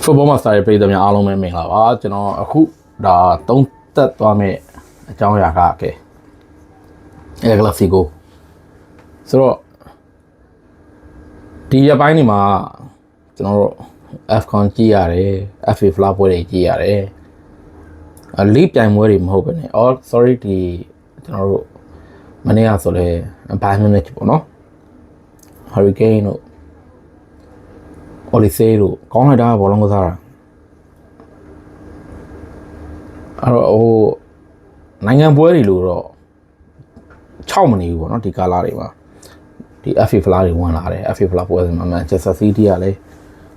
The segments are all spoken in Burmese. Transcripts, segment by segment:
football master ပြည်သူများအားလုံးပဲမင်္ဂလာပါကျွန်တော်အခုဒါသုံးသက်သွားမယ့်အကြောင်းအရာကEl Clasicoဆိုတော့ဒီရက်ပိုင်းဒီမှာကျွန်တော်တို့ AFCON ကြည့်ရတယ် FA ဖလားပွဲတွေကြည့်ရတယ်လိပြိုင်ပွဲတွေမဟုတ်ဘဲね sorry ဒီကျွန်တော်တို့မနေ့ကဆိုလဲဘိုင်မန်နစ်ပေါ့နော် Hurricane တို့Olise တို့ကောင်းလိုက်တာဘောလုံးကစားတာအဲ့တော့ဟိုနိုင်ငံပွဲတွေလို့တော့6မနေဘူးပေါ့နော်ဒီကာလာတွေမှာဒီ FA ဖလားတွေဝင်လာတယ် FA ဖလားပွဲစဉ်မှာ Manchester City ကလည်း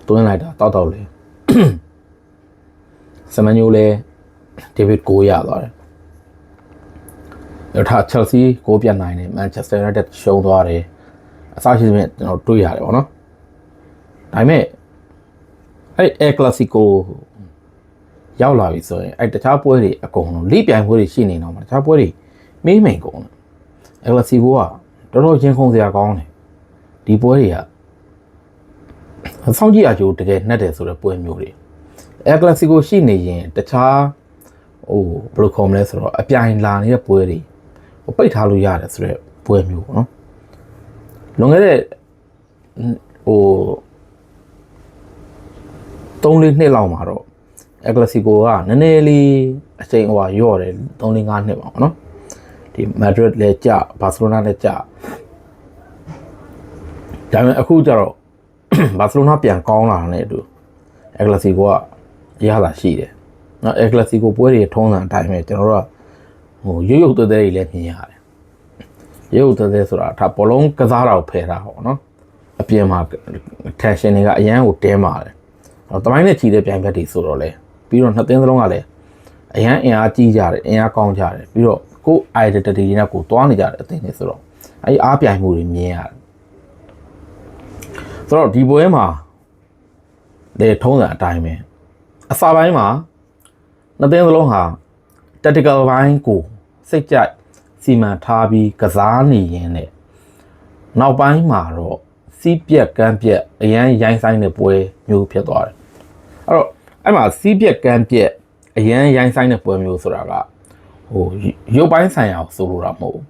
တွင်းလိုက်တာတောက်လေစမညိုလည်း David ကိုရသွားတယ်ရထား Chelsea ကိုပြန်နိုင်တယ် Manchester United ရှုံးသွားတယ်အစရှိသဖြင့်ကျွန်တော်တွေးရတယ်ပေါ့နော်ဒါပေမဲ့အဲ့ El Clasico ရောက်လာပြီဆိုရင်အဲ့တခြားပွဲတွေအကုန်လုံးလိပြိုင်ပွဲတွေရှိနေတော့မှာတခြားပွဲတွေမိမ့်မိန်ကုန်တယ် El Clasico ကတော်တော်ရင်ခုန်စရာကောင်းတယ်ဒီပွဲတွေကစောင့်ကြည့်အကျိုးတကယ်နှက်တယ်ဆိုတဲ့ပွဲမျိုးတွေ El Clasico ရှိနေရင်တခြားဟိုဘယ်လိုခေါ်မလဲဆိုတော့အပြိုင်လာနေတဲ့ပွဲတွေဟိုပိတ်ထားလို့ရတယ်ဆိုတဲ့ပွဲမျိုးပေါ့နော်လွန်ခဲ့တဲ့ဟို3-4နှစ်လောက်မှာတော့ El Clasico ကနည်းနည်းလေးအချိန်ဟိုရော့တယ်3-5နှစ်ပါပေါ့နော်ဒီ Madrid လည်းကြာ Barcelona လည်းကြာဒါပေမဲ့အခုကျတော့ Barcelona ပြန်ကောင်းလာတယ်အတူ El Clasico ကရတာရှိတယ်နော် El Clasico ပွဲတွေထုံးစံအတိုင်းပဲကျွန်တော်တို့ကဟိုရုပ်သွဲသွဲတွေလည်းမြင်ရတယ်ရုပ်သွဲသွဲဆိုတာဒါဘောလုံးကစားတာကိုဖယ်တာပေါ့နော်အပြင်မှာ tension တွေကအရန်ကိုတင်းပါတယ်တမိုင်းနဲ့ချီတဲ့ပြိုင်ဘက်တွေဆိုတော့လေပြီးတော့နှစ်သင်းစလုံးကလည်းအရန်အင်အားကြီးကြတယ်အင်အားကောင်းကြတယ်ပြီးတော့ကို identity နဲ့ကိုတွားနေကြတဲ့အသင်းတွေဆိုတော့အဲဒီအားပြိုင်မှုတွေမြင်ရတယ်ဆိုတော့ဒီပွဲမှာလေထုံးစံအတိုင်းပဲအစပိုင်းမှာနှစ်သင်းစလုံးဟာ tactical ဘိုင်းကိုစိတ်ကြိုက်စီမံထားပြီးကစားနေရင်နဲ့နောက်ပိုင်းမှာတော့စီးပြက်ကန်းပြက်အရန်ရိုင်းဆိုင်တဲ့ပွဲမျိုးဖြစ်သွားတယ်အဲ့တော့အဲ့မှာစီးပြက်ကန်းပြက်အရန်ရိုင်းဆိုင်တဲ့ပွဲမျိုးဆိုတာကဟိုရုပ်ပိုင်းဆိုင်ရာကိုဆိုလိုတာမဟုတ်ဘူး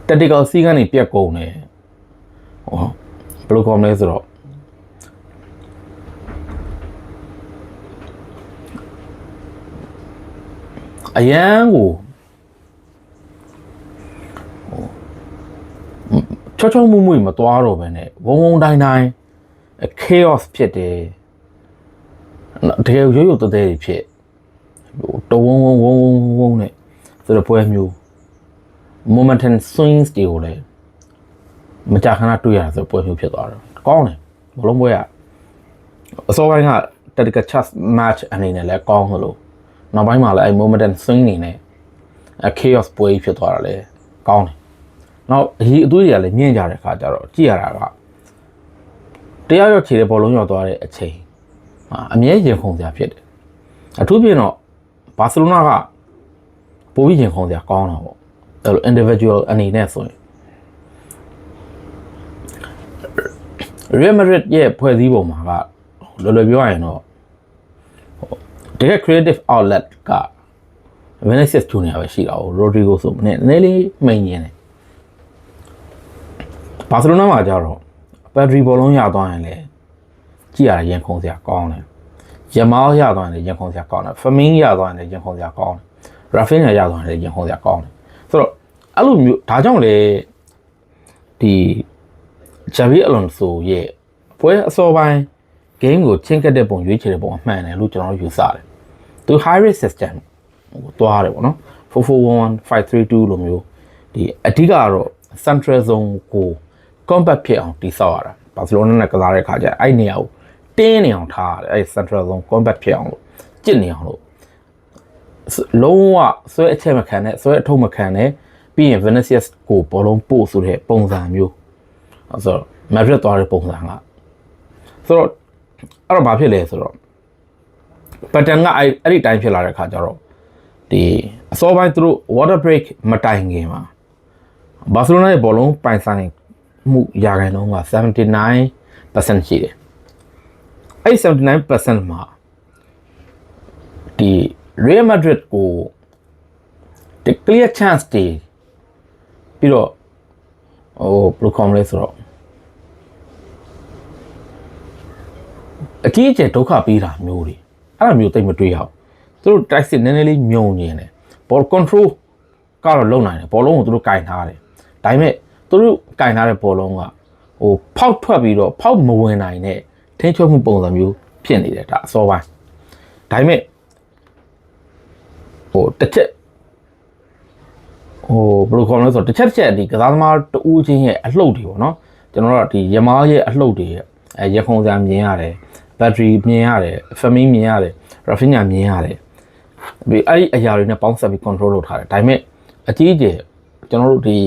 tactical စီးကနေပြက်ကုန်တယ်ဟောဘယ်လိုခေါ်မလဲဆိုတော့အရန်ကိုချောမှုမသွားတော့ဘဲနဲ့ဝုံတိုင်း chaos ဖြစ်တယ်တကယ်ရုပ်တဲဖြစ်တဝုံနဲ့ဆိုတော့ပွဲမျိုး momentum swings တွေကိုလည်းမကြာခဏတွေ့ရဆိုပွဲမျိုးဖြစ်သွားတယ်ကောင်းတယ်ဘလုံးပွဲကအစောပိုင်းက tactical chess match အနေနဲ့လည်းကောင်းလို့နောက်ပိုင်းမှာလည်းအဲ momentum swing နေနဲ့chaos ပွဲဖြစ်သွားတာလည်းကောင်းတယ်နောက်အရေးအသွေးတွေကလည်းမြင့်ကြတဲ့အခါကျတော့ကြည့်ရတာကတရားရောက်ခြေတဲ့ဘောလုံးရောက်သွားတဲ့အချိန်အမြဲရင်ခုန်စရာဖြစ်တယ်အထူးဖြင့်တော့ဘာစီလိုနာကပိုပြီးရင်ခုန်စရာကောင်းတာပေါ့အဲ့လို individual အနေနဲ့ဆိုရင် Real Madrid ရဲ့ဖွဲ့စည်းပုံမှာကလောလောပြောရရင်တော့တကယ် creative outlet က Vinicius Junior ပဲရှိတာကို Rodrigo ဆိုနည်းနည်းလေးမိန်နေတယ်ဘာစီလိုနာမှာကျတော့ဘက်ထရီဘောလုံးရသွားရင်လည်းကြည့်ရရင်ခုန်စရာကောင်းတယ်ရမောင်းရသွားရင်လည်းရင်ခုန်စရာကောင်းတယ်ဖမင်းရသွားရင်လည်းရင်ခုန်စရာကောင်းတယ်ရာဖင်းရသွားရင်လည်းရင်ခုန်စရာကောင်းတယ်ဆိုတော့အဲ့လိုမျိုးဒါကြောင့်လေဒီဂျာဗီအလွန်ဆိုရဲ့ပွဲအစောပိုင်း game ကိုချင်းကတ်တဲ့ပုံရွေးချယ်တဲ့ပုံအမှန်တယ်လို့ကျွန်တော်ယူဆတယ်သူ high risk system ကိုတွားတယ်ပေါ့နော်4-4-1 5-3-2 လိုမျိုးဒီအဓိကတော့ central zone ကို compact ဖြစ်အောင်တိဆောက်ရတာဘာစီလိုနာနဲ့ကစားတဲ့ခါကျအဲ့နေရာကိုတင်းနေအောင်ထားရတယ်အဲ့ central zone compact ဖြစ်အောင်လို့ကြစ်နေအောင်လို့လုံးဝဆွဲအချက်မခံနဲ့ဆွဲအထုပ်မခံနဲ့ပြီးရင် Vinicius ကိုဘောလုံးပို့ဆိုတဲ့ပုံစံမျိုးဆိုတော့ Madrid သွားတဲ့ပုံစံကဆိုတော့အဲ့တော့ဘာဖြစ်လဲဆိုတော့ pattern ကအဲ့ဒီတိုင်းဖြစ်လာတဲ့ခါကျတော့ဒီအစောပိုင်းသူတို့ water break မတိုင်ခင်မှာဘာစီလိုနာရဲ့ဘောလုံးပိုင်ဆိုင်မှုရာခိုင်နှုန်းက 79% ရှိတယ် အဲ့ 79% မှာဒီ Real Madrid ကိုဒီ clear chance တွေပြီးတော့ဘယ်လိုခေါ်မလဲဆိုတော့အကြီးအကျယ်ဒုက္ခပေးတာမျိုးတွေအဲ့လိုမျိုးတိတ်မတွေ့ရအောင်သူတို့ တိုက်စစ်နည်းနည်းလေးမြုံနေတယ် ball control ကတော့လုံနိုင်တယ်ဘောလုံးကိုသူတို့ကင်ထားတယ်ဒါပေမဲ့သူတို့ကင်ထားတဲ့ဘောလုံးကဖောက်ထွက်ပြီးတော့ဖောက်မဝင်နိုင်တဲ့ထိန်းချုပ်မှုပုံစံမျိုးဖြစ်နေတယ်ဒါအစောပိုင်းဒါပေမဲ့တစ်ချက်ဘယ်လိုခေါ်မလဲဆိုတော့တစ်ချက်ဒီကစားသမားတူးချင်းရဲ့အလှုပ်တွေပေါ့နော်ကျွန်တော်တို့ဒီရမားရဲ့အလှုပ်တွေရခုံစံမြင်ရတယ်ဘက်ထရီမြင်ရတယ်ဖမင်းမြင်ရတယ်ရာဖီညာမြင်ရတယ်ဒီအဲ့ဒီအရာတွေနဲ့ပေါင်းစပ်ပြီး control လုပ်ထားတယ်ဒါပေမဲ့အကြီးအကျယ်ကျွန်တော်တို့ဒီ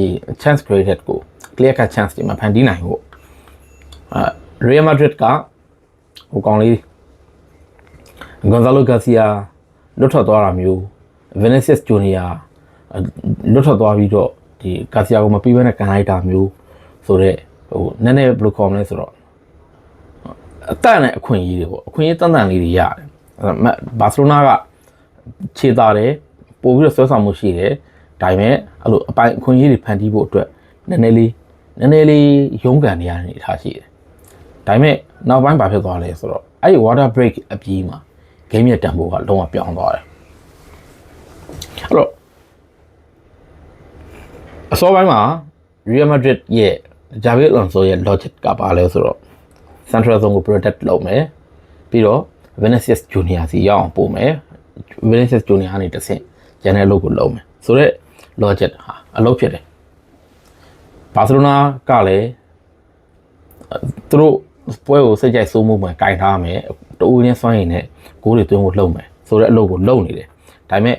chance created ကို clear cut chance တွေမှာဖန်တီးနိုင်ဖို့Real Madrid ကကောင်းလေး Gonzalo Garcia လွတ်ထွက်သွားတာမျိုး Vinicius Junior လွတ်ထွက်သွားပြီးတော့ဒီ Garcia ကိုမပြီးဘဲနဲ့ကန်လိုက်တာမျိုးဆိုတော့နည်းနည်းဘယ်လိုခေါ်မလဲဆိုတော့အတန်နဲ့အခွင့်အရေးတွေပေါ့အခွင့်အရေးတန်လေးတွေရတယ်ဘာစီလိုနာကခြေသားတယ်ပို့ပြီးတော့ဆွဲဆောင်မှုရှိတယ်ဒါပေမဲ့အဲ့လိုအပိုင်အခွင့်အရေးတွေဖန်တီးဖို့အတွက်နည်းနည်းလေးရုန်းကန်နေရတဲ့အနေအထားရှိတယ်ဒါပေမဲ့နောက်ပိုင်းဘာဖြစ်သွားလဲဆိုတော့အဲ့ဒီ water break အပြီးမှာ game ရဲ့တန်ဖိုးကလုံးဝပြောင်းသွားတယ်အဲ့တော့အစောပိုင်းမှာ Real Madrid ရဲ့ Xabi Alonso ရဲ့ logic ကပါလဲဆိုတော့ central zone ကို protect လုပ်မယ်ပြီးတော့ Vinicius Junior စီရောက်အောင်ပို့မယ် Vinicius Junior ကနေတစ်ဆင့် channel လုပ်ကိုလုပ်မယ်ဆိုတော့ logic ဟာအလုပ်ဖြစ်တယ်ဘာစီလိုနာကလည်းသူတို့ပွဲကိုစိတ်ကြိုက်စိုးမှုမှကင်ထားမယ်တူးချင်းစွမ်းရည်နဲ့ဂိုးတွေသွင်းဖို့လုပ်မယ်ဆိုတော့အလုပ်ကိုလုပ်နေတယ်ဒါပေမဲ့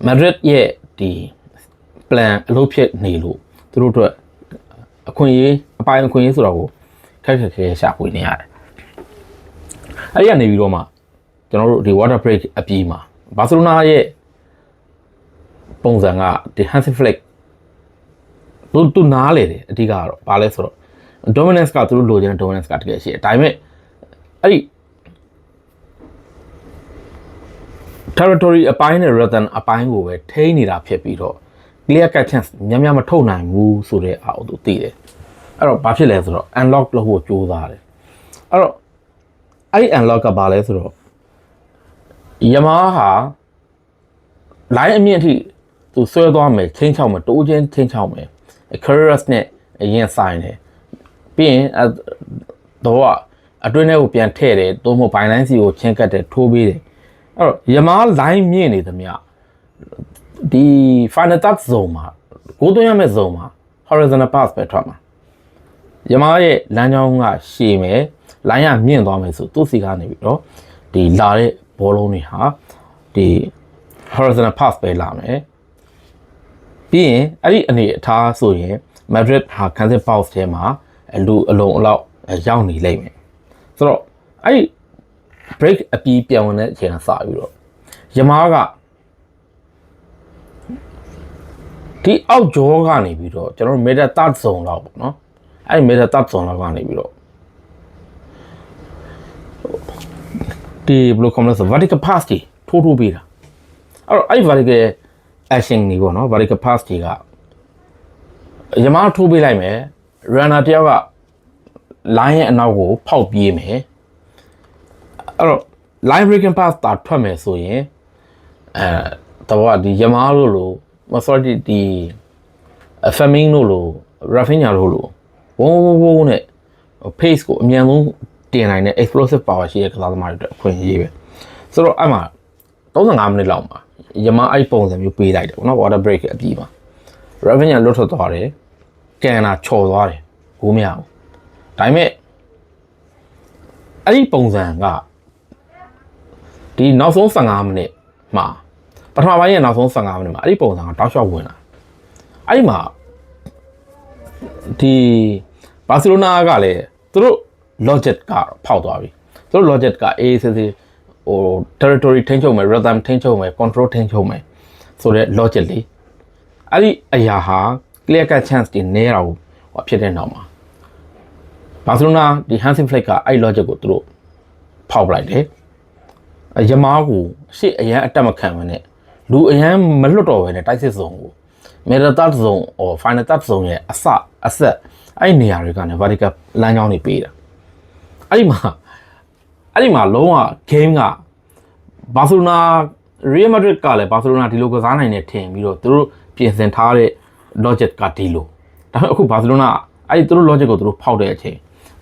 Madrid ရဲ့ဒီ plan အလုပ်ဖြစ်နေလို့သူတို့အတွက်အခွင့်အရေးအပိုင်းအခွင့်အရေးဆိုတော့ကိုခက်ခဲရှာဖွေနေရတယ်အဲ့ဒီကနေပြီးတော့မှကျွန်တော်တို့ဒီ water break အပြီးမှာဘာစီလိုနာရဲ့ပုံစံကဒီ Hansi Flick သူနားလေတယ်အဓိကကတော့ဘာလဲဆိုတော့ dominance ကသူတို့လိုချင်တဲ့ dominance ကတကယ်ရှိတယ်ဒါပေမဲ့အဲ့ဒီ territory အပိုင်းနဲ့ rhythm အပိုင်းကိုပဲထိန်းနေတာဖြစ်ပြီးတော့ clear cut chance များမထုတ်နိုင်ဘူးဆိုတဲ့အားကိုသူသိတယ်အဲ့တော့ဘာဖြစ်လဲဆိုတော့ unlock လုပ်ဖို့ကြိုးစားတယ်အဲ့တော့အဲ့ဒီ unlock ကဘာလဲဆိုတော့Yamaha ဟာ line အမြင့်အထိသူဆွဲသွားမယ်ချင်းချောက်မယ်တိုးချင်းချင်းချောက်မယ် Carreras နဲ့အရင်ဆိုင်တယ်ပြီးရင်တော့အတွင်းထဲကိုပြန်ထည့်တယ်သို့မဟုတ်ဘိုင်လိုင်းစီကိုချင်းကတ်တယ်ထိုးပေးတယ်အဲ့တော့Yamaha line မြင့်နေသမျှဒီ final touch zone မှာကိုသွင်းရမယ့် zone မှာ horizontal pass ပဲထွက်မှာYamahaရဲ့လမ်းကြောင်းကရှည်မယ် line ကမြင့်သွားမယ်ဆိုသူ့စီကနေပြီးတော့ဒီလာတဲ့ဘောလုံးတွေဟာဒီ horizontal pass ပဲလာမယ်ပြီးရင်အဲ့ဒီအနေအထားဆိုရင် Madrid ဟာ Kansas box ထဲမှာလူအလုံးအလောက်ရောက်နေလိမ့်မယ်ဆိုတော့အဲ့ဒီ break အပြီးပြန်ဝင်တဲ့အချိန်ကစပြီးတော့Yamahaကဒီအောက်ကြောကနေပြီးတော့ကျွန်တော်တို့ middle third zone လောက်ပေါ့နော်အဲ့ဒီ middle third zone လောက်ကနေပြီးတော့ဒီဘယ်လိုခေါ်မလဲဆို vertical pass ကြီးထိုးပေးတာအဲ့တော့အဲ့ဒီ vertical action ကြီးပေါ့နော် vertical pass ကြီးကYamahaထိုးပေးလိုက်မယ် runner တယောက်က line ရဲ့အနောက်ကိုဖောက်ပြေးမယ်အဲ့တော့ line breaking pass တာထွက်မယ်ဆိုရင်တော့ဒီ Yamaha လို့လို့ sorry ဒီ Firmino လို့လို့ Rafinha လို့လို့ဝုန်းနဲ့ pace ကိုအမြန်ဆုံးတင်နိုင်တဲ့ explosive power ရှိတဲ့ကစားသမားတွေအတွက်အခွင့်အရေးပဲဆိုတော့အဲ့မှာ35မိနစ်လောက်မှာYamahaအဲ့ပုံစံမျိုးပေးလိုက်တယ်ပေါ့နော် water break အပြီးမှာ Rafinha လွတ်ထွက်သွားတယ်ကန်နာချော်သွားတယ်ဂိုးမရဘူးဒါပေမဲ့အဲ့ဒီပုံစံကဒီနောက်ဆုံး15မိနစ်မှာပထမပိုင်းရဲ့နောက်ဆုံး15မိနစ်မှာအဲ့ဒီပုံစံကတောက်လျှောက်ဝင်လာအဲ့ဒီမှာဒီဘာစီလိုနာကလည်းသူတို့ logic ကဖောက်သွားပြီသူတို့ logic ကအေးစစ်စစ်ဟို territory ထိန်းချုပ်မယ် rhythm ထိန်းချုပ်မယ် control ထိန်းချုပ်မယ်ဆိုတော့ logic လေးအဲ့ဒီအရာဟာ clear cut chance တွေနဲတာကိုဖြစ်တဲ့နောက်မှာဘာစီလိုနာဒီ Hansi Flick ကအဲ့ logic ကိုသူတို့ ဖောက်လိုက်တယ်ယမားကိုရှေ့အရန်အတက်မခံမနဲ့လူအရန်မလွတ်တော့ပဲနဲ့တိုက်စစ်စုံကိုမေတ္တာစုံ or final touch စုံရဲ့အဆက်အဲ့နေရာတွေကနေ vertical လမ်းကြောင်းတွေပေးတာအဲ့ဒီမှာလုံးဝ game ကဘာစီလိုနာ Real Madrid ကလည်းဘာစီလိုနာဒီလိုကစားနိုင်နေထင်ပြီးတော့သူတို့ပြင်ဆင်ထားတဲ့ logic ကဒီလိုဒါပေမဲ့အခုဘာစီလိုနာအဲ့ဒီသူတို့ logic ကိုသူတို့ဖောက်တဲ့အချိန်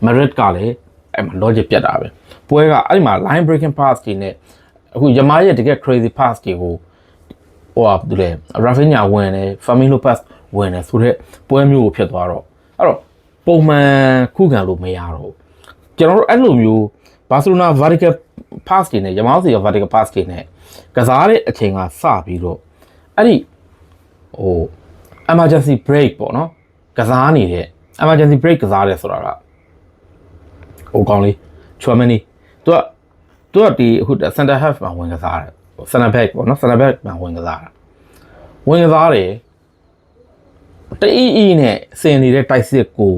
Madrid ကလည်းအဲ့မှာ logic ပြတ်တာပဲပွဲကအဲ့ဒီမှာ line breaking pass တွေနဲ့အခုယမားရဲ့တကယ် crazy pass တွေကိုဟိုဟာသူလေ Rafinha ဝင်တယ် Firmino pass ဝင်တယ်ဆိုတော့ပွဲမျိုးကိုဖြစ်သွားတော့အဲ့တော့ပုံမှန်ခုခံလို့မရတော့ကျွန်တော်တို့အဲ့လိုမျိုးဘာစီလိုနာ vertical pass တွေနဲ့ယမားစီက vertical pass တွေနဲ့ကစားတဲ့အချိန်ကစပြီးတော့အဲ့ဒီဟို emergency break ပေါ့နော်ကစားနေတဲ့ emergency break ကစားတယ်ဆိုတာကဟိုကောင်းလေးချွမ်မနီသူကဒီအခု center half မှာဝင်ကစားတယ် center back ပေါ့နော် center back မှာဝင်ကစားတယ်တအီနဲ့စင်နေတဲ့တိုက်စစ်ကို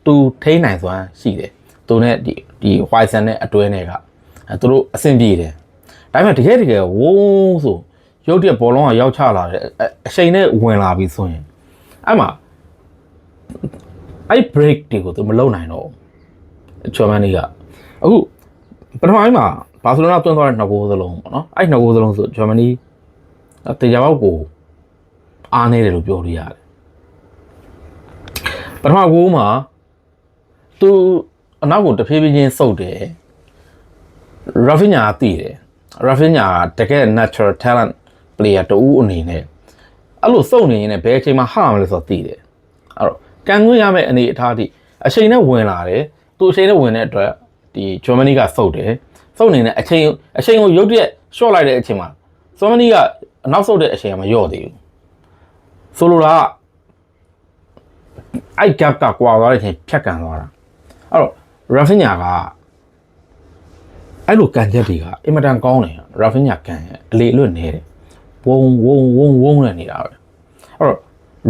သူထိန်းနိုင်စွမ်းရှိတယ်သူနဲ့ဒီ Hoyson နဲ့အတွဲနဲ့ကသူတို့အဆင်ပြေတယ်ဒါပေမဲ့တကယ်ဝုန်းဆိုရုပ်တရက်ဘောလုံးကရောက်ချလာတယ်အချိန်နဲ့ဝင်လာပြီဆိုရင်အဲ့မှာအဲ့ break တွေကိုသူမလုပ်နိုင်တော့ချွမ်မန်နီကအခုပထမပိုင်းမှာဘာစီလိုနာတွန်းသွားတဲ့နှစ်ဂိုးစလုံးပေါ့နော်အဲ့နှစ်ဂိုးစလုံးဆိုဂျာမနီတရားပေါက်ကိုအားနေတယ်လို့ပြောလို့ရတယ်ပထမဂိုးမှာသူအနောက်ကိုတဖြည်းဖြည်းချင်းစုပ်တယ်ရာဖီညာတည်တယ်ရာဖီညာတကယ် natural talent player တူအနေနဲ့အဲ့လိုစုပ်နေရင်လည်းဘယ်အချိန်မှာဟာမလဲဆိုတော့တည်တယ်အဲ့တော့ကန်ခွင့်ရမယ့်အနေအထားအထိအချိန်နဲ့ဝင်လာတယ်သူအချိန်နဲ့ဝင်တဲ့အတွက်ဒီဂျာမနီကစုပ်တယ်စုပ်နေတဲ့အချိန်ကိုရုတ်တရက် short လိုက်တဲ့အချိန်မှာဂျာမနီကအနောက်ဆုတ်တဲ့အချိန်ကမလျော့သေးဘူးဆိုလိုတာအဲ့ gap ကကွာသွားတဲ့အချိန်ဖြတ်ကန်သွားတာအဲ့တော့ Rafinha ကအဲ့လိုကန်ချက်တွေကအင်မတန်ကောင်းတယ် Rafinha ကန်အလေအလွတ်နေတယ်ဝုန်းနဲ့နေတာပဲအဲ့တော့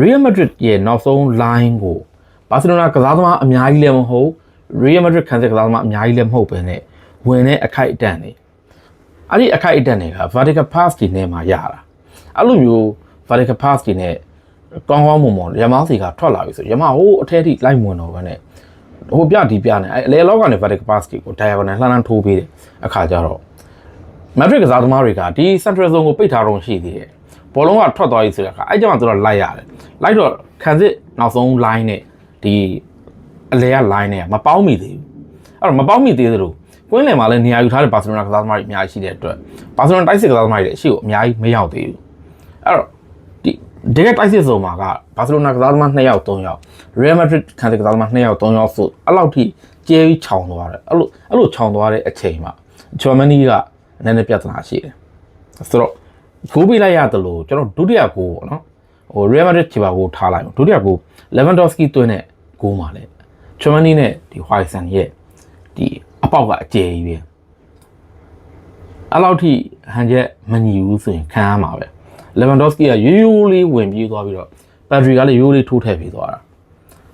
Real Madrid ရဲ့နောက်ဆုံး line ကို Barcelona ကစားသမားအများကြီးလည်းမဟုတ် Real Madrid ခံစစ်ကစားသမားအများကြီးလည်းမဟုတ်ပဲနဲ့ဝင်တဲ့အခိုက်အတန့်တွေအဲ့ဒီအခိုက်အတန့်တွေက vertical pass တွေနဲ့မှရတာအဲ့လိုမျိုး vertical pass တွေနဲ့ကောင်းမွန်ရမားစီကထွက်လာပြီဆိုရမားဟိုအထက်ထိလိုက်ဝင်တော့ပဲနဲ့ဟိုပြဒီပြနဲ့အဲ့အလေလောက်ကနေ vertical pass တွေကို diagonal လှမ်းထိုးပေးတယ်အခါကျတော့ Madrid ကစားသမားတွေကဒီ central zone ကိုပိတ်ထားတော့ရှိသေးတယ်ဘောလုံးကထွက်သွားပြီဆိုတဲ့အခါအဲ့ကျမှသူတို့လိုက်ရတယ်လိုက်တော့ခံစစ်နောက်ဆုံး line နဲ့ဒီအလေက line နဲ့မပေါင်းမိသေးဘူးအဲ့တော့မပေါင်းမိသေးသလိုကွင်းလယ်မှာလည်းနေရာယူထားတဲ့ Barcelona ကစားသမားတွေအများကြီးရှိတဲ့အတွက် Barcelona တိုက်စစ်ကစားသမားတွေလည်းအရှိကိုအများကြီးမရောက်သေးဘူးအဲ့တော့ဒီတကယ်တိုက်စစ်စုံမှာက Barcelona ကစားသမား2ယောက်3ယောက် Real Madrid ခံစစ်ကစားသမား2ယောက်3ယောက်ဆိုအဲ့လောက်ထိကျဲပြီးခြောင်သွားတယ်အဲ့လိုခြောင်သွားတဲ့အချိန်မှာ Germany ကနည်းနည်းပြဿနာရှိတယ်ဆိုတော့ဂိုးပေးလိုက်ရတယ်လို့ကျွန်တော်ဒုတိယဂိုးပေါ့နော်ဟို Real Madrid ချီပါကိုထားလိုက်ဒုတိယဂိုး Lewandowski သွင်းတဲ့ဂိုးမှာလေ Germany နဲ့ဒီ Hoyson ရဲ့ဒီအပေါက်ကအကျယ်ကြီးပဲအဲ့လောက်ထိဟန်ချက်မညီဘူးဆိုရင်ခံရမှာပဲ Lewandowski ကရိုးလေးဝင်ပြေးသွားပြီးတော့ Pedri ကလည်းရိုးလေးထိုးထည့်ပြီးသွားတာ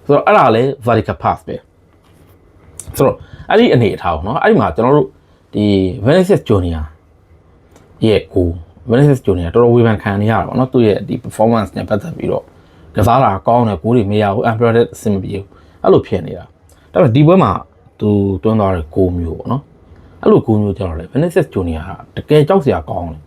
ဆိုတော့အဲ့ဒါလည်း vertical pass ပဲဆိုတော့အဲ့ဒီအနေအထားပေါ့နော်အဲ့ဒီမှာကျွန်တော်တို့ဒီ Vinicius Junior ရဲ့ကို Vinicius Junior တော်တော်ဝေဖန်ခံနေရတာပေါ့နော်သူ့ရဲ့ဒီ performance နဲ့ပတ်သက်ပြီးတော့ကစားတာကောင်းတယ်ဂိုးတွေမရဘူး unpredicted အဆင်မပြေဘူးအဲ့လိုဖြစ်နေတာဒါပေမဲ့ဒီပွဲမှာသူတွန်းသွားတဲ့ဂိုးမျိုးပေါ့နော်အဲ့လိုဂိုးမျိုးကျတော့လေ Vinicius Junior ကတကယ်ကြောက်စရာကောင်းတယ်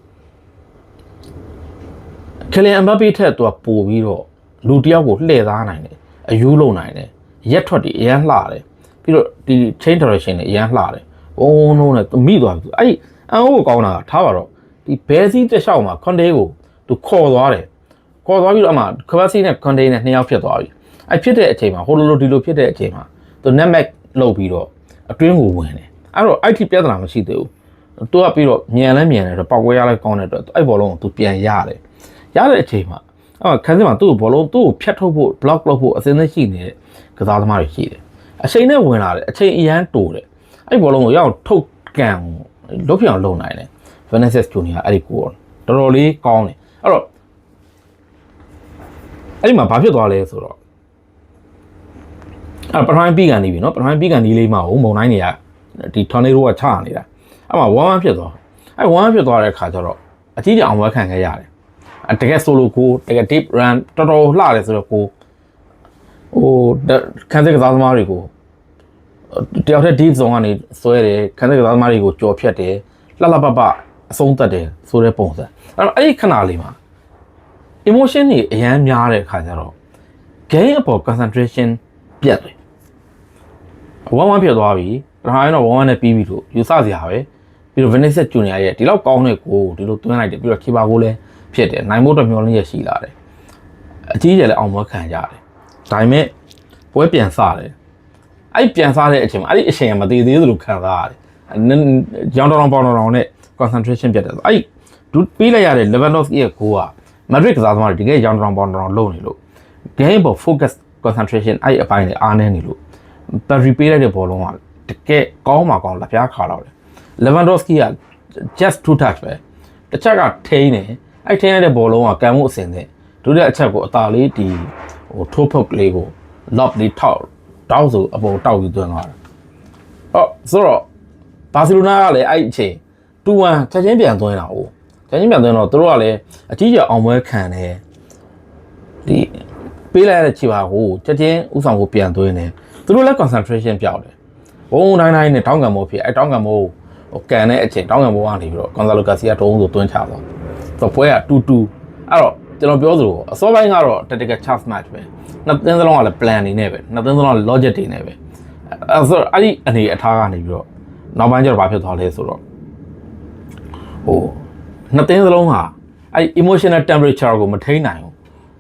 Kylian Mbappé ထက်သူကပို့ပြီးတော့လူတယောက်ကိုလှည့်သားနိုင်တယ်အယူလုံနိုင်တယ်ရက်ထွက်တွေအရန်လှတယ်ပြီးတော့ဒီ chain direction တွေအရန်လှတယ်ဘုံလုံးနဲ့သူမိသွားပြီအဲ့အန်အိုးကောင်းတာထားပါတော့ဒီဘဲစီးတစ်လျှောက်မှာ Conte ကိုသူခေါ်သွားတယ်ခေါ်သွားပြီးတော့အမှ Kvasi နဲ့ Conte နဲ့2ယောက်ဖြစ်သွားပြီအဲ့ဖြစ်တဲ့အချိန်မှာဟိုလိုဒီလိုဖြစ်တဲ့အချိန်မှာသူ net max လုပ်ပြီးတော့အတွင်းကိုဝင်တယ်အဲ့တော့အဲ့ဒီပြဿနာမရှိသေးဘူးသူကပြီးတော့မြန်တယ်ဆိုပောက်ကွဲရလဲကောင်းတဲ့အတွက်အဲ့ဘောလုံးကိုသူပြန်ရတယ်ရတဲ့အချိန်မှာအဲ့ခန်းစင်မှာသူ့ဘောလုံးသူ့ကိုဖြတ်ထုတ်ဖို့ block လုပ်ဖို့အစင်းသက်ရှိနေတဲ့ကစားသမားတွေရှိတယ်အချိန်နဲ့ဝင်လာတယ်အချိန်အရန်တိုးတယ်အဲ့ဘောလုံးကိုရောက်ထုတ်ကန်လုတ်ပြအောင်လုပ်နိုင်တယ် Vinicius Junior အဲ့ဒီကိုတော်တော်လေးကောင်းတယ်အဲ့တော့အဲ့ဒီမှာဘာဖြစ်သွားလဲဆိုတော့အဲ့ပထမပြီးကန်နေပြီနော်ပထမပြီးကန်ဒီလေးမှာဟိုမုံတိုင်းတွေကဒီ tornado ကချနေတာ အဲ့မှာ1-1ဖြစ်သွားအဲ့1-1ဖြစ်သွားတဲ့ခါကျတော့အကြီးကြီးအောင်ပွဲခံခဲ့ရတယ်တကယ် solo ကိုတကယ် deep run တော်တော်လှတယ်ဆိုတော့ကိုဟိုခန်းစစ်ကစားသမားတွေကိုတယောက်တည်း deep zone ကနေဆွဲတယ်ခန်းစစ်ကစားသမားတွေကိုကြော်ဖြတ်တယ်လှလှပပအဆုံးသတ်တယ်ဆိုတဲ့ပုံစံအဲ့တော့အဲ့ဒီခဏလေးမှာ emotion တွေအရန်များတဲ့ခါကျတော့ game အပေါ် concentration ပြတ်တယ်1-1ဖြစ်သွားပြီပထမပိုင်းတော့1-1နဲ့ပြီးပြီလို့ယူဆစရာပဲပြီးတော့ Vinicius Junior ရဲ့ဒီလောက်ကောင်းတဲ့ကိုဒီလိုသွင်းလိုက်တယ်ပြီးတော့ keeper ကိုလည်းဖြစ်တယ်နိုင်ဖို့အတွက်မျှော်လင့်ရရှိလာတယ်အကြီးကျယ်လည်းအောင်ပွဲခံရတယ်ဒါပေမဲ့ပွဲပြန်စတယ်အဲ့ပြန်စားတဲ့အချိန်မှာအဲ့ဒီအချိန်ကမသေးသေးသလိုခံစားရတယ်ရောင်းတောင်ပေါင်နဲ့ concentration ပြတ်တယ်ဆိုအဲ့ဒူပေးလိုက်ရတဲ့ Lewandowski ရဲ့ဂိုးက Madrid ကစားသမားတွေတကယ်ရောင်းတောင်ပေါင်လုံးနေလို့ game ပေါ် focus concentration အဲ့အပိုင်းနဲ့အားနည်းနေလို့ Pedri ပေးလိုက်တဲ့ဘောလုံးကတကယ်ကောင်းလက်ပြားခါတော့တယ် Lewandowski က just two touch ပဲတစ်ချက်ကထိန်းတယ်အဲ့ထိန်းရတဲ့ဘောလုံးကကံမှုအစင်နဲ့ဒုတိယအချက်ကိုအသာလေးဒီဟိုထိုးဖုတ်လေးကို lob လေးထောက်တောက်ဆိုအပေါ်တောက်ပြီးသွင်းသွားတာဆိုတော့ဘာစီလိုနာကလည်းအဲ့အချိန်2-1ချက်ချင်းပြန်သွင်းတာဟုတ်ချက်ချင်းပြန်သွင်းတော့သူတို့ကလည်းအကြီးကြီးအောင်ပွဲခံတယ်ဒီပေးလိုက်တဲ့ခြေပါကိုချက်ချင်းဥဆောင်ကိုပြန်သွင်းတယ်သူတို့လည်း concentration ပြောက်တယ်ဘုံတိုင်းနဲ့တောင်းကံမိုးဖြစ်အဲ့တောင်းကံမိုးဟိုကန်တဲ့အချိန်တောင်းကံမိုးကနေပြီးတော့ Gonzalo Garcia တုံးဆိုသွင်းချသွားဆိုတော့ပွဲက2-2အဲ့တော့ကျွန်တော်ပြောသလိုအစောပိုင်းကတော့ tactical chess match ပဲနှစ်သင်းစလုံးကလည်း plan နေနဲ့ပဲနှစ်သင်းစလုံးက logic တွေနဲ့ပဲအဲ့ဆိုအဲ့ဒီအနေအထားကနေပြီးတော့နောက်ပိုင်းကျတော့ဘာဖြစ်သွားလဲဆိုတော့ဟိုနှစ်သင်းစလုံးဟာအဲ့ emotional temperature ကိုမထိန်းနိုင်ဘူး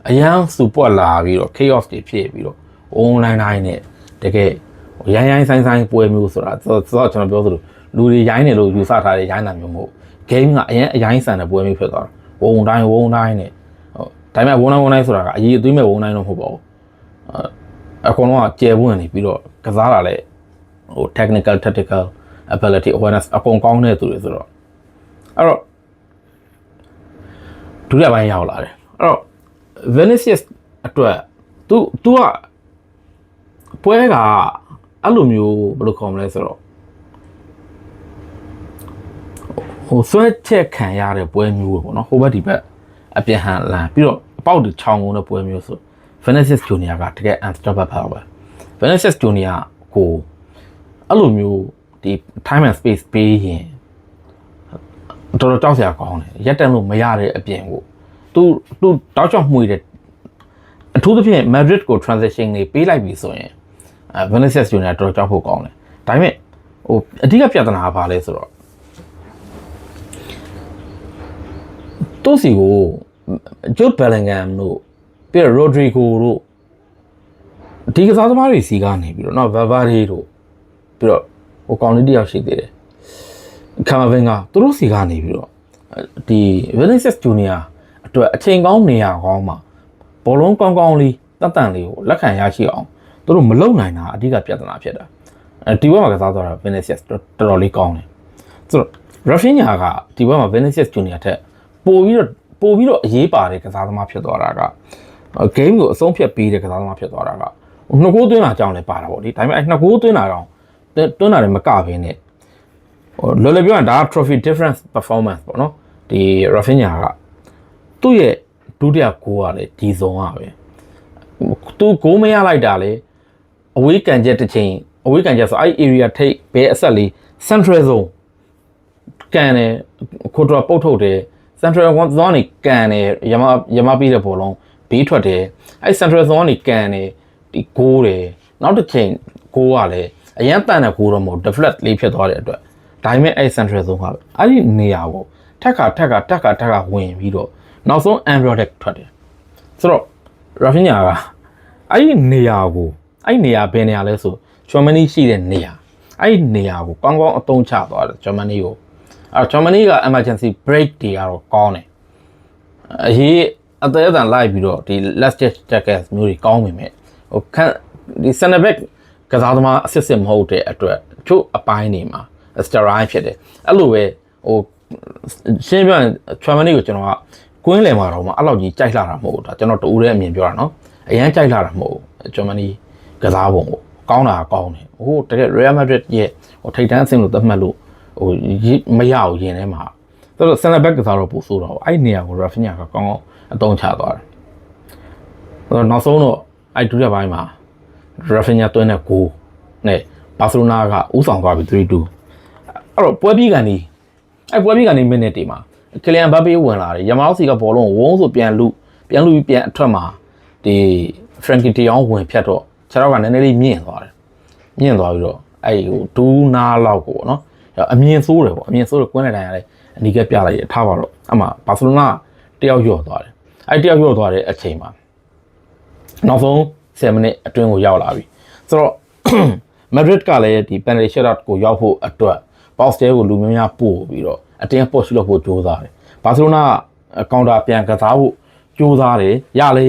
အရန်စူပွက်လာပြီးတော့ chaos တွေဖြစ်ပြီးတော့ online နဲ့တကယ်ရိုင်းဆိုင်ပွဲမျိုးဆိုတာကျွန်တော်ပြောသလိုလူတွေရိုင်းနေလို့ယူဆထားတဲ့ရိုင်းတာမျိုးမဟုတ် game ကအရန်အရိုင်းဆန်တဲ့ပွဲမျိုးဖြစ်သွားတာဝုံတိုင်းနဲ့ဒါပေမဲ့ဝုံတိုင်းဆိုတာကအရေးအသွေးမဲ့ဝုံတိုင်းတော့မဟုတ်ပါဘူးအကုန်လုံးကကျယ်ပွင့်နေပြီးတော့ကစားတာလည်းဟို technical tactical ability awareness အကုန်ကောင်းတဲ့သူတွေဆိုတော့အဲ့တော့ဒုတိယပိုင်းရောက်လာတယ်အဲ့တော့ Vinicius အတွက်သူကပွဲကအဲ့လိုမျိုးဘယ်လိုခေါ်မလဲဆိုတော့ဟိုဆွဲချက်ခံရတဲ့ပွဲမျိုးပေါ့နော်ဟိုဘက်ဒီဘက်အပြန်ဟန်လန်ပြီးတော့အပေါက်တွေချောင်းကုန်တဲ့ပွဲမျိုးဆို Vinicius Junior ကတကယ် unstoppable ပဲ Vinicius Junior ကိုအဲ့လိုမျိုးဒီ time and space ပေးရင်တော်တော်ကြောက်စရာကောင်းတယ်ရက်တန်လို့မရတဲ့အပြင်ကိုသူတောက်ချောက်မှွေတယ်အထူးသဖြင့် Madrid ကို transition တွေပေးလိုက်ပြီဆိုရင် Vinicius Junior တော်တော်ကြောက်ဖို့ကောင်းတယ်ဒါပေမဲ့ဟိုအဓိကပြဿနာကဘာလဲဆိုတော့သူစီကို Jude Bellingham တို့ပြီးတော့ Rodrigo တို့ဒီကစားသမားတွေစီကနေပြီးတော့နော် Valverde တို့ပြီးတော့ဟိုကောင်လေးတယောက်ရှိသေးတယ် Camavinga သူတို့စီကနေပြီးတော့ဒီ Vinicius Junior အတွက်အချိန်ကောင်းနေရကောင်းမှာဘောလုံးကောင်းလေးတတ်တန်လေးကိုလက်ခံရရှိအောင်သူတို့မလုံနိုင်တာအဓိကပြဿနာဖြစ်တာဒီဘက်မှာကစားသွားတာ Vinicius တော်တော်လေးကောင်းတယ်ဆိုတော့ Rafinha ကဒီဘက်မှာ Vinicius Junior ထက်ပို့ပြီးတော့အရေးပါတဲ့ကစားသမားဖြစ်သွားတာက game ကိုအဆုံးဖြတ်ပေးတဲ့ကစားသမားဖြစ်သွားတာကနှစ်ကိုးသွင်းတာကြောင့်လည်းပါတာပေါ့ဒီဒါပေမဲ့အဲ့နှစ်ကိုးသွင်းတာတော့တွန်းတာလည်းမကဘဲနဲ့ဟိုလော်ပြောရင်ဒါ trophy difference performance ပေါ့နော်ဒီ Rafinha ကသူ့ရဲ့ဒုတိယဂိုးကလည်းဒီဇုံကပဲသူဂိုးမရလိုက်တာလေအဝေးကန်ချက်တစ်ချိန်အဝေးကန်ချက်ဆိုအဲ့ area ထိပ်ဘဲအဆက်လေး central zone ကန်တယ်ခိုထရာပုတ်ထုတ်တယ် central zone နေကန်တယ်ရမပြီးတဲ့ဘောလုံးဘေးထွက်တယ်အဲ့ central zone နေကန်တယ်ဒီဂိုးတယ်နောက်တစ်ချိန်ဂိုးကလည်းအရန်တန်တဲ့ဂိုးတော့မဟုတ် deflect လေးဖြစ်သွားတဲ့အတွက်ဒါပေမဲ့အဲ့ central zone ကအဲ့ဒီနေရာကိုထက်ကဝင်ပြီးတော့နောက်ဆုံး embryonic ထွက်တယ်ဆိုတော့ Rafinha ကအဲ့ဒီနေရာကိုအဲ့နေရာဘယ်နေရာလဲဆို Germany ရှိတဲ့နေရာအဲ့ဒီနေရာကိုကောင်းကောင်းအသုံးချသွားတယ် Germany ကိုအဲ့ Germany က emergency break တွေကတော့ကောင်းတယ်အရေးအသေးအတန်လိုက်ပြီးတော့ဒီ last checkers မျိုးတွေကောင်းပေမဲ့ဟိုဒီ center back ကစားသမားအစစ်မဟုတ်တဲ့အတွက်ချို့အပိုင်းတွေမှာ sterile ဖြစ်တယ်အဲ့လိုပဲဟိုရှင်းပြရင် Germany ကိုကျွန်တော်ကကွင်းလယ်မှာတော့မှအဲ့လောက်ကြီးကြိုက်လာတာမဟုတ်ဘူးဒါကျွန်တော်တူတဲ့အနေပြောတာနော်အရန်ကြိုက်လာတာမဟုတ်ဘူး Germany ကစားပုံကိုကောင်းတာကောင်းတယ်ဟိုတကယ် Real Madrid ရဲ့ဟိုထိပ်တန်းအဆင့်လို့သတ်မှတ်လို့ မရဘူးရင်ထဲမှာဆိုတော့ center back ကစားတော့ပို့ဆိုးတော့အဲ့နေရာကို Rafinha ကကောင်းကောင်းအသုံးချသွားတယ်ဆိုတော့နောက်ဆုံးတော့အဲ့ဒုတိယပိုင်းမှာ Rafinha သွင်းတဲ့ဂိုးနဲ့ဘာစီလိုနာကဥဆောင်သွားပြီ 3-2 အဲ့တော့ပွဲပြီးကန်ဒီအဲ့ပွဲပြီးကန်ဒီမိနစ်တွေမှာကလီယန်ဘပ်ဘေးဝင်လာတယ်ယမားစီကဘောလုံးဝုန်းဆိုပြန်လူပြီးပြန်အထွက်မှာဒီ Frankie De Jong ဝင်ဖြတ်တော့ခြေထောက်ကနည်းနည်းလေးမြင့်သွားတယ်မြင့်သွားပြီးတော့အဲ့ဟိုဒူးနာလောက်ကိုပေါ့နော်အမြင်ဆိုးတယ်ပေါ့အမြင်ဆိုးတယ်ကွင်းတဲ့တိုင်ရတယ်အနီးကပြလိုက်ရထားပါတော့အမှဘာစီလိုနာတယောက်ရော့သွားတယ်အဲ့တယောက်ရော့သွားတဲ့အချိန်မှာနောက်ဆုံး7မိနစ်အတွင်းကိုရောက်လာပြီဆိုတော့ Madrid ကလည်းဒီ penalty shootout ကိုရောက်ဖို့အတွက် box တဲကိုလူများများပို့ပြီးတော့အတင်းပို့ရှိလို့ဖို့ကြိုးစားတယ်ဘာစီလိုနာကောင်တာပြန်ကစားဖို့ကြိုးစားတယ်ရတယ်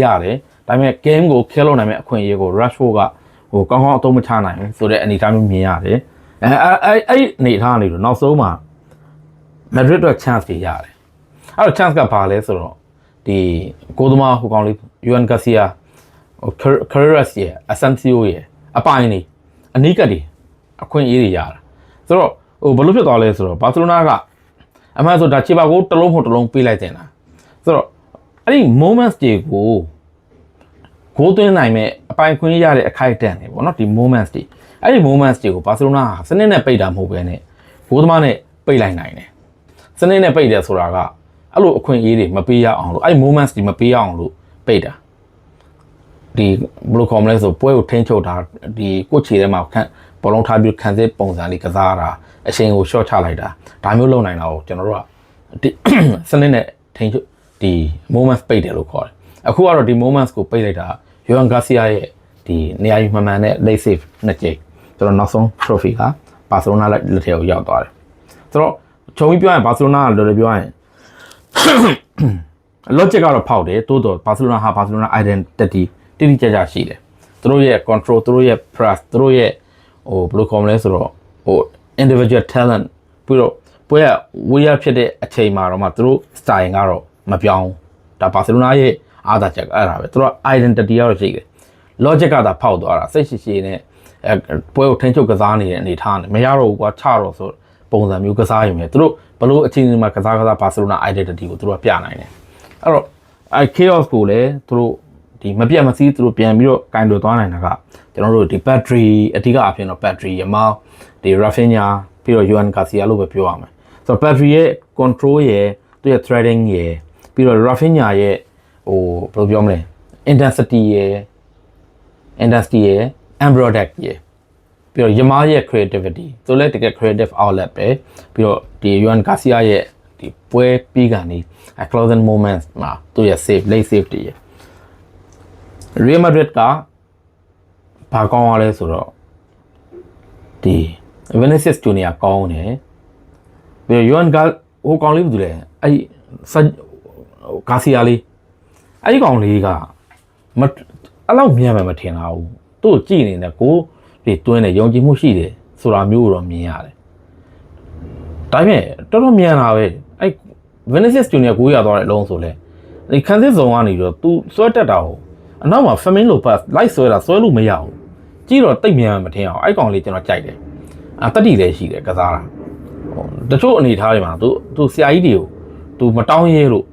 ဒါပေမဲ့ game ကိုခဲလို့နိုင်မဲ့အခွင့်အရေးကို Rashford ကဟိုကောင်းကောင်းအသုံးမချနိုင်ဘူးဆိုတဲ့အနေအထားမျိုးမြင်ရတယ်အဲ့အနေအထားနေလို့နောက်ဆုံးမှာ Madrid အတွက် chance တွေရတယ်အဲ့တော့ chance ကဘာလဲဆိုတော့ဒီကိုသမားဟိုကောင်လေး Juan Garcia ဟို Carreras ရဲ့ Asensio ရဲ့အပိုင်းနေအနီးကပ်တွေအခွင့်အရေးတွေရတာဆိုတော့ဟိုဘယ်လိုဖြစ်သွားလဲဆိုတော့ဘာစီလိုနာကအမှန်ဆိုဒါချေပါကိုတစ်လုံးပေးလိုက်တင်တာဆိုတော့အဲ့ဒီ moments တွေကိုဂိုးသွင်းနိုင်မဲ့အပိုင်ခွင့်ရတဲ့အခိုက်အတန့်တွေပေါ့နော်ဒီ moments တွေအဲ့ဒီ moments တွေကိုဘာစီလိုနာစနစ်နဲ့ပိတ်တာမဟုတ်ဘဲနဲ့ဂိုးသမားနဲ့ပိတ်လိုက်နိုင်တယ်စနစ်နဲ့ပိတ်တယ်ဆိုတာကအဲ့လိုအခွင့်အရေးတွေမပေးရအောင်လို့အဲ့ဒီ moments တွေမပေးရအောင်လို့ပိတ်တာဒီဘယ်လိုခေါ်မလဲဆိုပွဲကိုထိန်းချုပ်တာဒီကိုယ့်ခြေထဲမှာဘောလုံးထားပြီးခံစစ်ပုံစံလေးကစားတာအချိန်ကို short ချလိုက်တာဒါမျိုးလုပ်နိုင်တာကိုကျွန်တော်တို့ကဒီစနစ်နဲ့ထိန်းချုပ်ဒီ moments ပိတ်တယ်လို့ခေါ်တယ်အခုကတော့ဒီ moments ကိုပိတ်လိုက်တာ Juan Garcia ရဲ့ဒီနေရာယူမှန်မှန်နဲ့ late save နှစ်ကြိမ်ကျွန်တော်နောက်ဆုံး trophy ကဘာစီလိုနာလက်ထဲကိုရောက်သွားတယ်ဆိုတော့ချုံပြီးပြောရင်ဘာစီလိုနာကလော်ပြောရင် logic ကတော့ဖောက်တယ်တိုးတော့ဘာစီလိုနာဟာဘာစီလိုနာ identity တိတိကျကျရှိတယ်သူတို့ရဲ့ control သူတို့ရဲ့ press သူတို့ရဲ့ဟိုဘယ်လိုခေါ်မလဲဆိုတော့ဟို individual talent ပြီးတော့ပွဲကဝေးရဖြစ်တဲ့အချိန်မှာတော့မှသူတို့ style ကတော့မပြောင်းဒါဘာစီလိုနာရဲ့အားသာချက်အဲ့ဒါပဲသူတို့ identity ကတော့ရှိတယ် logic ကသာဖောက်သွားတာစိတ်ရှိနဲ့ပွဲကိုထိန်းချုပ်ကစားနေတဲ့အနေထားနဲ့မရတော့ဘူးကွာချတော့ဆိုပုံစံမျိုးကစားရုံနဲ့သူတို့ဘလို့အချိန်ဒီမှာကစားဘာစီလိုနာ identity ကိုသူတို့ကပြနိုင်တယ်အဲ့တော့chaos ကိုလည်းသူတို့ဒီမပြတ်မစည်းသူတို့ပြန်ပြီးတော့ကင်တွယ်သွားနိုင်တာကကျွန်တော်တို့ဒီ battery အဓိကအဖြစ်တော့ battery ရမောင်းဒီ Rafinha ပြီးတော့ Juan Garcia လို့ပဲပြောရမယ်ဆိုတော့ battery ရဲ့ control ရဲ့သူရဲ့ threading ရဲ့ပြီးတော့ Rafinha ရဲ့ဟိုဘယ်လိုပြောမလဲ intensity ရဲ့ embroidered ရဲ့ပြီးတော့ Yamal ရဲ့ creativity သူလည်းတကယ် creative outlet ပဲပြီးတော့ဒီ Juan Garcia ရဲ့ဒီပွဲပြီးကန်ဒီ closing moments မှာသူရဲ့ save late save တွေရဲ့Real Madrid ကဘာကောင်းရလဲဆိုတော့ဒီ Vinicius Junior ကောင်းတယ်ပြီးတော့ Juan ကဟိုကောင်းလေးဘူးလေအဲ့ဂါစီယာလေးအဲ့ဒီကောင်လေးကအဲ့လောက်မြန်မှမထင်တာဘူးသူ့ကိုကြည့်နေတဲ့ကိုဒီတွင်းနဲ့ယုံကြည်မှုရှိတယ်ဆိုတာမျိုးတော့မြင်ရတယ်ဒါပေမဲ့တော်တော်မြန်တာပဲအဲ့ Vinicius Junior ကိုရသွားတဲ့အလုံးဆိုလဲဒီခံစစ်စုံကနေတော့ तू စွဲတက်တာဟုတ်အနောက်မှာ Fermin Lopez လိုက်ဆွဲတာဆွဲလို့မရဘူးကြည့်တော့တိတ်မြန်မှမထင်အောင်အဲ့ကောင်လေးကျွန်တော်ကြိုက်တယ်တတိလည်းရှိတယ်ကစားတာတချို့အနေထားတွေမှာ तू ဆရာကြီးတွေကို तू မတောင်းရဲလို့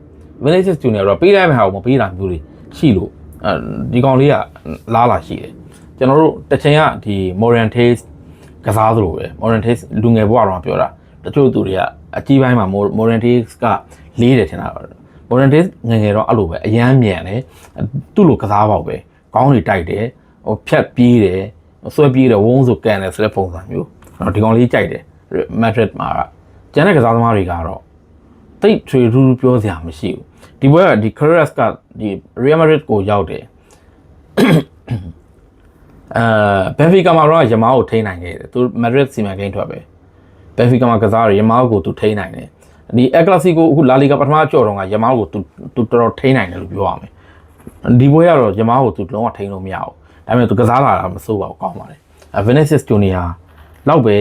Vinicius Junior တော့ပေးလိုက်မှဟာကိုမပေးတာမျိုးတွေရှိလို့ဒီကောင်လေးကလားလာရှိတယ်ကျွန်တော်တို့တစ်ချိန်ကဒီ Morientes ကစားသလိုပဲ Morientes လူငယ်ဘဝတော့ပြောတာတချို့သူတွေကအကြီးပိုင်းမှာ Morientes ကလေးတယ်ထင်တာMorientes ငယ်တော့အဲ့လိုပဲအရန်မြန်တယ်သူ့လိုကစားပေါက်ပဲကောင်းနေတိုက်တယ်ဟိုဖြတ်ပြေးတယ်ဆွဲပြေးတယ်ဝုန်းဆိုကန်တယ်ဆိုတဲ့ပုံစံမျိုးဒီကောင်လေးကြိုက်တယ် Madrid မှာကကျန်တဲ့ကစားသမားတွေကတော့တိတ်ထွေထူးပြောစရာမရှိဘူးဒီဘက်ကဒီ Carreras ကဒီ Real Madrid ကိုရောက်တယ်Benfica မှာတော့ Yamal ကိုထိန်းနိုင်ခဲ့တယ်သူ Madrid စီမံကိန်းထွက်ပဲ Benfica မှာကစားရ Yamal ကိုသူထိန်းနိုင်တယ်ဒီ El Clasico အခု La Liga ပထမကြော်တော့က Yamal ကိုသူတော်တော်ထိန်းနိုင်တယ်လို့ပြောရမယ်ဒီပွဲကတော့ Yamal ကိုသူလုံးဝထိန်းလို့မရဘူးဒါပေမဲ့သူကစားလာတာမစိုးပါဘူးကောင်းပါတယ်Vinicius Junior လောက်ပဲ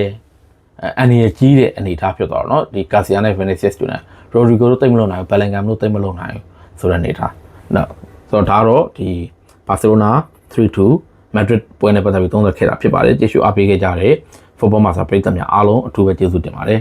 အနေနဲ့ကြီးတဲ့အနေထားဖြစ်သွားတော့เนาะဒီ Garcia နဲ့ Vinicius Junior Rodrigo တို့တိတ်မလုပ်နိုင်ဘူး Bellingham တို့တိတ်မလုပ်နိုင်ဘူးဆိုတဲ့အနေထားเนาะဆိုတော့ဒါတော့ဒီ Barcelona 3-2 Madrid ပွဲနဲ့ပတ်သက်ပြီးသုံးသပ်ခဲ့တာဖြစ်ပါတယ်ကြည့်ရှုအားပေးခဲ့ကြတဲ့ Football Master ပရိသတ်များအားလုံးအထူးပဲကျေးဇူးတင်ပါတယ်